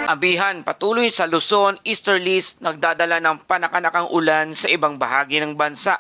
Amihan patuloy sa Luzon, easterlies nagdadala ng panakanakang ulan sa ibang bahagi ng bansa.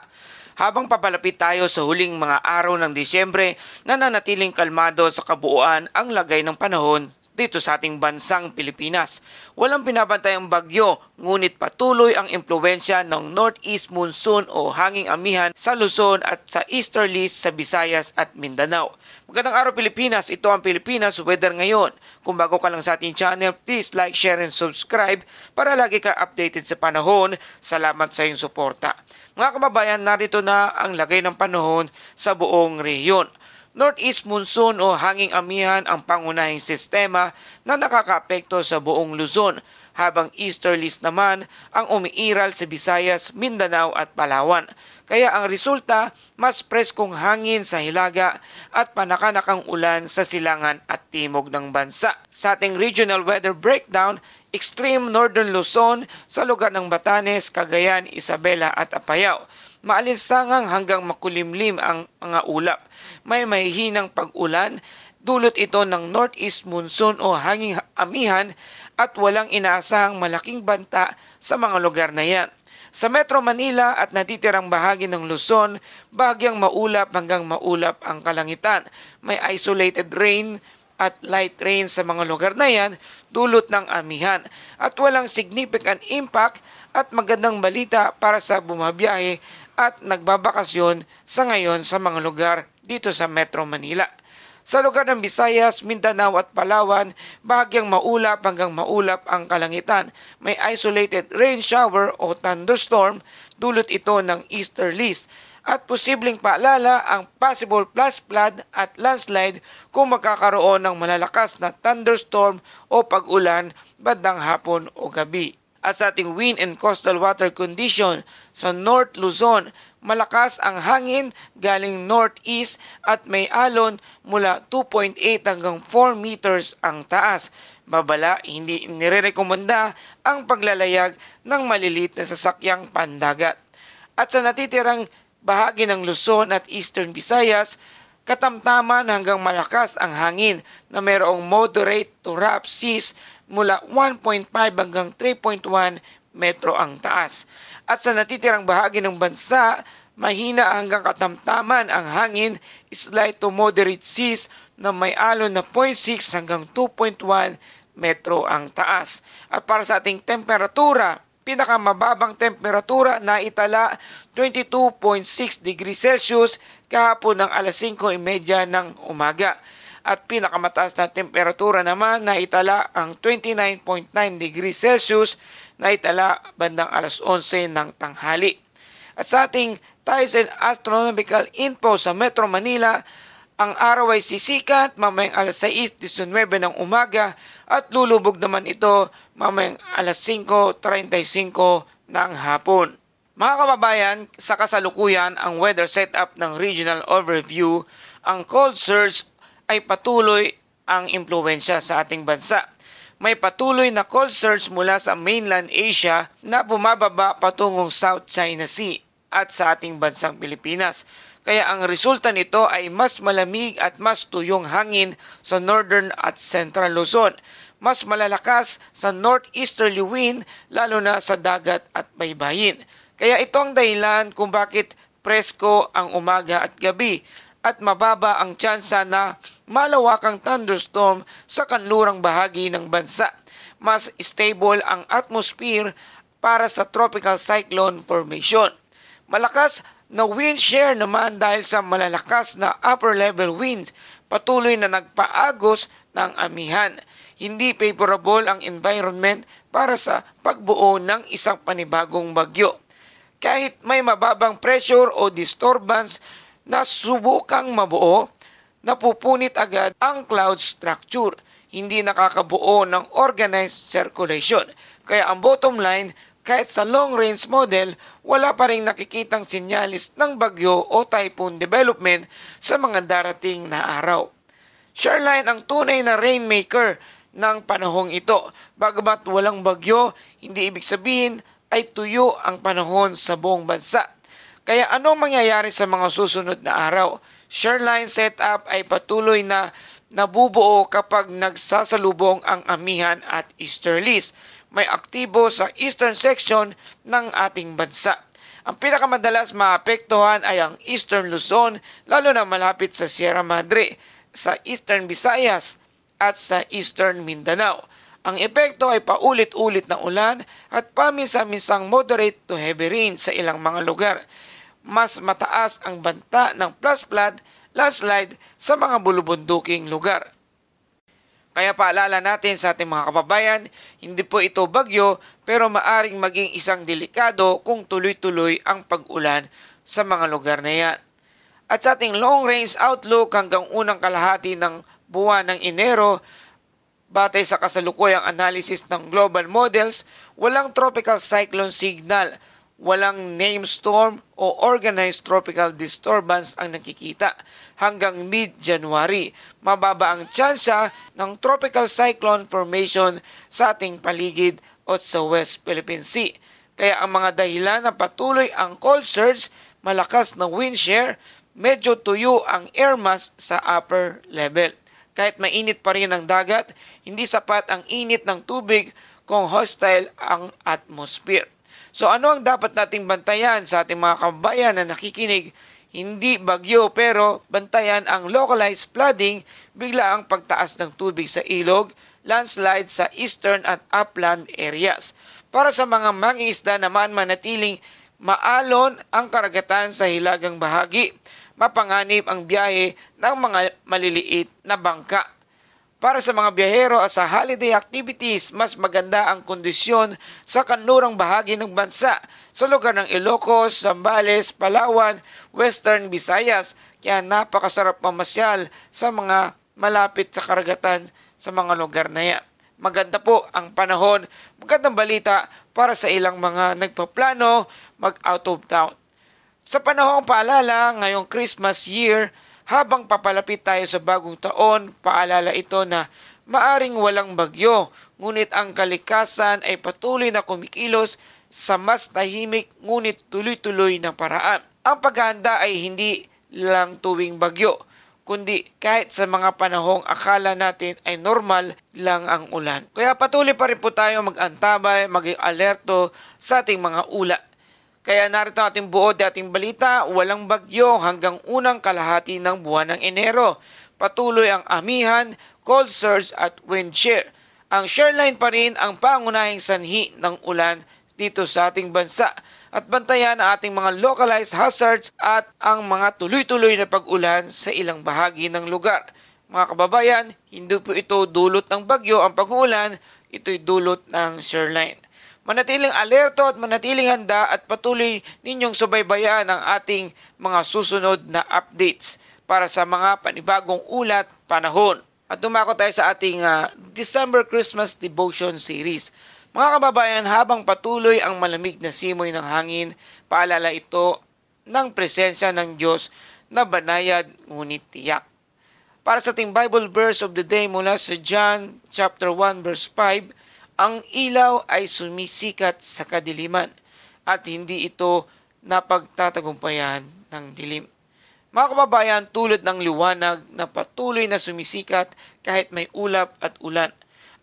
Habang papalapit tayo sa huling mga araw ng Disyembre, nananatiling kalmado sa kabuuan ang lagay ng panahon dito sa ating bansang Pilipinas. Walang binabantayang bagyo, ngunit patuloy ang impluwensya ng northeast monsoon o hanging amihan sa Luzon at sa easterlies sa Visayas at Mindanao. Magandang araw Pilipinas, ito ang Pilipinas Weather ngayon. Kung bago ka lang sa ating channel, please like, share and subscribe para lagi ka updated sa panahon. Salamat sa iyong suporta. Mga kababayan, narito na ang lagay ng panahon sa buong rehiyon. Northeast monsoon o hanging amihan ang pangunahing sistema na nakakaapekto sa buong Luzon, habang easterlies naman ang umiiral sa Visayas, Mindanao at Palawan. Kaya ang resulta, mas preskong hangin sa hilaga at panakanakang ulan sa silangan at timog ng bansa. Sa ating regional weather breakdown, extreme northern Luzon sa lugar ng Batanes, Cagayan, Isabela at Apayao. Maalinsangang hanggang makulimlim ang mga ulap. May mahihinang pag-ulan, dulot ito ng northeast monsoon o hanging amihan at walang inaasahang malaking banta sa mga lugar na yan. Sa Metro Manila at natitirang bahagi ng Luzon, bahagyang maulap hanggang maulap ang kalangitan. May isolated rain at light rain sa mga lugar na yan, dulot ng amihan. At walang significant impact at magandang balita para sa bumabiyahe at nagbabakasyon sa ngayon sa mga lugar dito sa Metro Manila. Sa lugar ng Visayas, Mindanao at Palawan, bahagyang maulap hanggang maulap ang kalangitan. May isolated rain shower o thunderstorm, dulot ito ng easterlies. At posibleng paalala ang possible flash flood at landslide kung magkakaroon ng malalakas na thunderstorm o pag-ulan bandang hapon o gabi. At sa ating wind and coastal water condition, sa North Luzon, malakas ang hangin galing northeast at may alon mula 2.8 hanggang 4 meters ang taas. Babala, hindi nirerekomenda ang paglalayag ng malilit na sasakyang pandagat. At sa natitirang bahagi ng Luzon at Eastern Visayas, katamtaman hanggang malakas ang hangin na mayroong moderate to rough seas mula 1.5 hanggang 3.1 metro ang taas. At sa natitirang bahagi ng bansa, mahina hanggang katamtaman ang hangin, slight to moderate seas na may alon na 0.6 hanggang 2.1 metro ang taas. At para sa ating temperatura, pinakamababang temperatura na itala 22.6 degrees Celsius kahapon ng alas 5:30 ng umaga. At pinakamataas na temperatura naman na itala ang 29.9 degrees Celsius na itala bandang alas 11 ng tanghali. At sa ating tides and astronomical info sa Metro Manila, ang araw ay sisikat mamayang alas 6:19 ng umaga at lulubog naman ito mamayang alas 5:35 ng hapon. Mga kababayan, sa kasalukuyan ang weather setup ng regional overview, ang cold surge ay patuloy ang impluwensya sa ating bansa. May patuloy na cold surge mula sa mainland Asia na bumababa patungong South China Sea at sa ating bansang Pilipinas. Kaya ang resulta nito ay mas malamig at mas tuyong hangin sa northern at central Luzon. Mas malalakas sa northeasterly wind lalo na sa dagat at baybayin. Kaya ito ang dahilan kung bakit presko ang umaga at gabi at mababa ang tsansa na malawakang thunderstorm sa kanlurang bahagi ng bansa. Mas stable ang atmosphere para sa tropical cyclone formation. Malakas na wind shear naman dahil sa malalakas na upper level wind, patuloy na nagpaagos ng amihan. Hindi favorable ang environment para sa pagbuo ng isang panibagong bagyo. Kahit may mababang pressure o disturbance na subukang mabuo, napupunit agad ang cloud structure. Hindi nakakabuo ng organized circulation. Kaya ang bottom line, kahit sa long-range model, wala pa rin nakikitang sinyalis ng bagyo o typhoon development sa mga darating na araw. Shoreline ang tunay na rainmaker ng panahong ito. Bagamat walang bagyo, hindi ibig sabihin ay tuyo ang panahon sa buong bansa. Kaya anong mangyayari sa mga susunod na araw? Shoreline setup ay patuloy na nabubuo kapag nagsasalubong ang amihan at easterlies. May aktibo sa eastern section ng ating bansa. Ang pinakamadalas maapektuhan ay ang Eastern Luzon, lalo na malapit sa Sierra Madre, sa Eastern Visayas at sa Eastern Mindanao. Ang epekto ay paulit-ulit na ulan at paminsan-minsang moderate to heavy rain sa ilang mga lugar. Mas mataas ang banta ng flash flood, landslide sa mga bulubunduking lugar. Kaya paalala natin sa ating mga kababayan, hindi po ito bagyo pero maaring maging isang delikado kung tuloy-tuloy ang pag-ulan sa mga lugar na yan. At sa ating long range outlook hanggang unang kalahati ng buwan ng Enero, batay sa kasalukuyang analysis ng global models, walang tropical cyclone signal, walang named storm o organized tropical disturbance ang nakikita. Hanggang mid-January, mababa ang tsansa ng tropical cyclone formation sa ating paligid o sa West Philippine Sea. Kaya ang mga dahilan na patuloy ang cold surge, malakas na wind shear, medyo tuyo ang air mass sa upper level. Kahit mainit pa rin ang dagat, hindi sapat ang init ng tubig kung hostile ang atmosphere. So ano ang dapat nating bantayan sa ating mga kababayan na nakikinig? Hindi bagyo pero bantayan ang localized flooding, bigla ang pagtaas ng tubig sa ilog, landslide sa eastern at upland areas. Para sa mga mangingisda naman, manatiling maalon ang karagatan sa hilagang bahagi, mapanganib ang biyahe ng mga maliliit na bangka. Para sa mga biyahero at sa holiday activities, mas maganda ang kondisyon sa kanlurang bahagi ng bansa sa lugar ng Ilocos, Zambales, Palawan, Western Visayas. Kaya napakasarap mamasyal sa mga malapit sa karagatan sa mga lugar na yan. Maganda po ang panahon, magandang balita para sa ilang mga nagpaplano mag-out of town. Sa panahong paalala ngayong Christmas year, habang papalapit tayo sa bagong taon, paalala ito na maaring walang bagyo, ngunit ang kalikasan ay patuloy na kumikilos sa mas tahimik ngunit tuloy-tuloy na paraan. Ang paghahanda ay hindi lang tuwing bagyo, kundi kahit sa mga panahong akala natin ay normal lang ang ulan. Kaya patuloy pa rin po tayo mag-antabay, maging alerto sa ating mga ulat. Kaya narito ang ating buod at ating balita, walang bagyo hanggang unang kalahati ng buwan ng Enero. Patuloy ang amihan, cold surge at wind shear. Ang shoreline pa rin ang pangunahing sanhi ng ulan dito sa ating bansa. At bantayan ang ating mga localized hazards at ang mga tuloy-tuloy na pag-ulan sa ilang bahagi ng lugar. Mga kababayan, hindi po ito dulot ng bagyo ang pag-uulan, ito'y dulot ng shoreline. Manatiling alerto at manatiling handa at patuloy ninyong subaybayan ang ating mga susunod na updates para sa mga panibagong ulat panahon. At dumako tayo sa ating December Christmas Devotion Series. Mga kababayan, habang patuloy ang malamig na simoy ng hangin, paalala ito ng presensya ng Diyos na banayad ngunit tiyak. Para sa ating Bible verse of the day mula sa John chapter 1 verse 5, ang ilaw ay sumisikat sa kadiliman at hindi ito napagtatagumpayan ng dilim. Mga kababayan, tulad ng liwanag na patuloy na sumisikat kahit may ulap at ulan,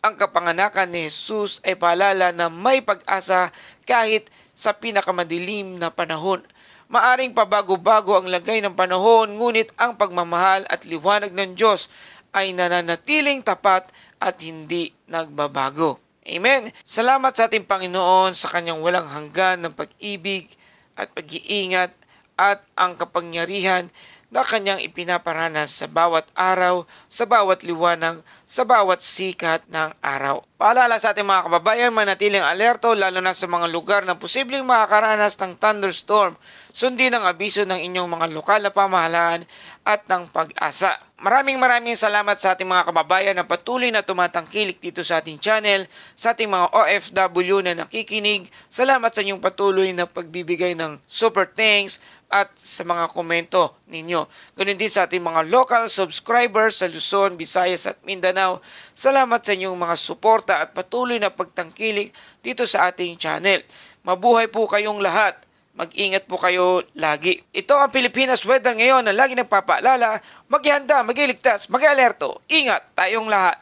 ang kapanganakan ni Jesus ay paalala na may pag-asa kahit sa pinakamadilim na panahon. Maaring pabago-bago ang lagay ng panahon, ngunit ang pagmamahal at liwanag ng Diyos ay nananatiling tapat at hindi nagbabago. Amen. Salamat sa ating Panginoon sa kanyang walang hanggan ng pag-ibig at pag-iingat at ang kapangyarihan na kanyang ipinaparanas sa bawat araw, sa bawat liwanag, sa bawat sikat ng araw. Paalala sa ating mga kababayan, manatiling alerto lalo na sa mga lugar na posibleng makakaranas ng thunderstorm. Sundin ang abiso ng inyong mga lokal na pamahalaan at ng pag-asa. Maraming salamat sa ating mga kababayan na patuloy na tumatangkilik dito sa ating channel, sa ating mga OFW na nakikinig. Salamat sa inyong patuloy na pagbibigay ng super thanks at sa mga komento ninyo. Ganun din sa ating mga local subscribers sa Luzon, Visayas at Mindanao. Salamat sa inyong mga suporta at patuloy na pagtangkilik dito sa ating channel. Mabuhay po kayong lahat. Mag-ingat po kayo lagi. Ito ang Pilipinas weather ngayon na lagi nagpapaalala, maghihanda, mag-iligtas, mag-alerto. Ingat tayong lahat.